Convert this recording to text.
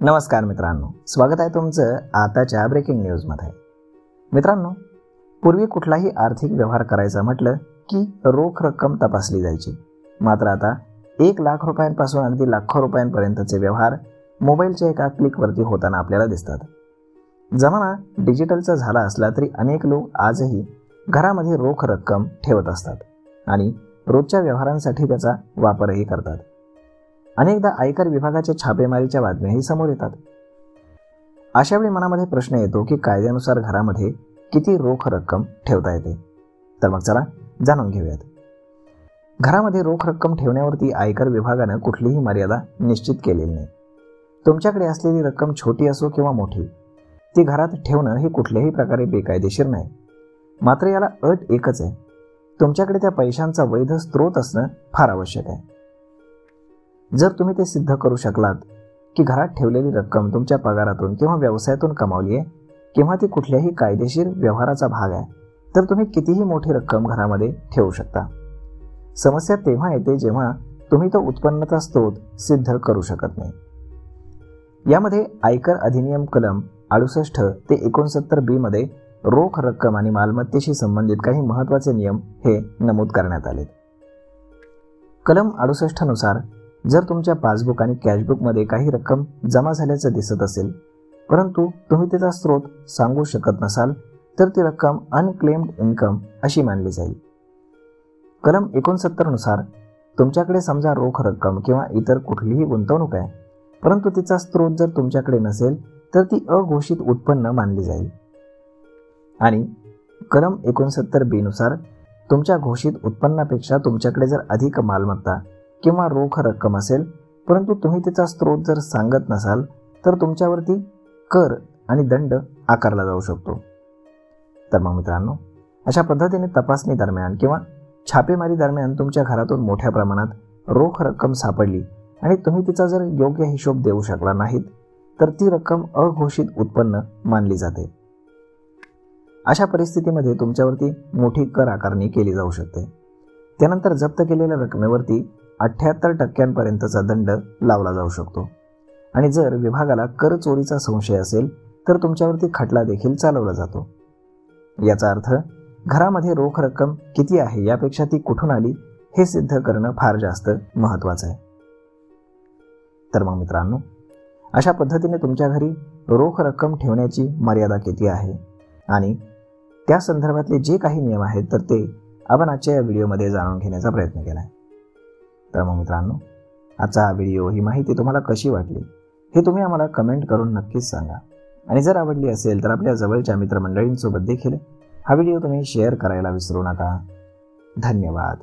नमस्कार मित्रांनो, स्वागत आहे तुमचं आताच्या ब्रेकिंग न्यूजमध्ये। मित्रांनो, पूर्वी कुठलाही आर्थिक व्यवहार करायचा म्हटलं की रोख रक्कम तपासली जायची। मात्र आता 1 लाख रुपयांपासून अगदी लाखो रुपयांपर्यंतचे व्यवहार मोबाईलच्या एका क्लिकवरती होताना आपल्याला दिसतात। जमाना डिजिटलचा झाला असला तरी अनेक लोक आजही घरामध्ये रोख रक्कम ठेवत असतात आणि रोजच्या व्यवहारांसाठी त्याचा वापरही करतात। अनेकदा आयकर विभागाच्या छापेमारीच्या बातम्याही समोर येतात। अशावेळी मनामध्ये प्रश्न येतो की कायद्यानुसार घरामध्ये किती रोख रक्कम ठेवता येते। तर मग चला जाणून घेऊयात। घरामध्ये रोख रक्कम ठेवण्यावरती आयकर विभागाने कुठलीही मर्यादा निश्चित केलेली नाही। तुमच्याकडे असलेली रक्कम छोटी असो किंवा मोठी, ती घरात ठेवणं हे कुठल्याही प्रकारे बेकायदेशीर नाही। मात्र याला अट एकच आहे, तुमच्याकडे त्या पैशांचा वैध स्रोत असणं फार आवश्यक आहे। जर तुम्ही ते सिद्ध करू शकलात की घरात ठेवलेली रक्कम तुमच्या पगारातून किंवा व्यवसायातून कमावली आहे किंवा ती कुठल्याही कायदेशीर व्यवहाराचा भाग आहे, तर तुम्ही कितीही मोठी रक्कम घरामध्ये ठेवू शकता। समस्या तेव्हा येते जेव्हा तुम्ही तो उत्पन्नाचा स्रोत सिद्ध करू शकत नाही। यामध्ये आयकर अधिनियम कलम 68 ते 69 बी मध्ये रोख रक्कम आणि मालमत्तेशी संबंधित काही महत्त्वाचे नियम हे नमूद करण्यात आले। कलम 68 नुसार जर तुमच्या पासबुक आणि कॅशबुकमध्ये काही रक्कम जमा झाल्याचं दिसत असेल, परंतु तुम्ही त्याचा स्रोत सांगू शकत नसाल, तर ती रक्कम अनक्लेम्ड इन्कम अशी मानली जाईल। कलम 69 नुसार तुमच्याकडे समजा रोख रक्कम किंवा इतर कुठलीही गुंतवणूक आहे, परंतु तिचा स्रोत जर तुमच्याकडे नसेल तर ती अघोषित उत्पन्न मानली जाईल। आणि कलम 69 बी नुसार तुमच्या घोषित उत्पन्नापेक्षा तुमच्याकडे जर अधिक मालमत्ता किंवा रोख रक्कम असेल, परंतु तुम्ही त्याचा स्रोत जर सांगत नसाल, तर तुमच्यावरती कर आणि दंड आकारला जाऊ शकतो। तर मग मित्रांनो, अशा पद्धतीने तपासणी दरम्यान किंवा छापेमारी दरम्यान तुमच्या घरातून मोठ्या प्रमाणात रोख रक्कम सापडली आणि तुम्ही तिचा जर योग्य हिशोब देऊ शकला नाहीत, तर ती रक्कम अघोषित उत्पन्न मानली जाते। अशा परिस्थितीमध्ये तुमच्यावरती मोठी कर आकारणी केली जाऊ शकते। त्यानंतर जप्त केलेल्या रकमेवरती 78% पर्यंतचा दंड लावला जाऊ शकतो आणि जर विभागाला कर चोरीचा संशय असेल तर तुमच्यावरती खटला देखील चालवला जातो। याचा अर्थ घरामध्ये रोख रक्कम किती आहे यापेक्षा ती कुठून आली हे सिद्ध करणं फार जास्त महत्त्वाचं आहे। तर मग मित्रांनो, अशा पद्धतीने तुमच्या घरी रोख रक्कम ठेवण्याची मर्यादा किती आहे आणि त्या संदर्भातले जे काही नियम आहेत तर ते आपण आजच्या या व्हिडिओमध्ये जाणून घेण्याचा प्रयत्न केला आहे। तर मग मित्रांनो, आजचा हा व्हिडिओ, ही माहिती तुम्हाला कशी वाटली हे तुम्ही आम्हाला कमेंट करून नक्कीच सांगा। आणि जर आवडली असेल तर आपल्या जवळच्या मित्रमंडळींसोबत देखील हा व्हिडिओ तुम्ही शेअर करायला विसरू नका। धन्यवाद।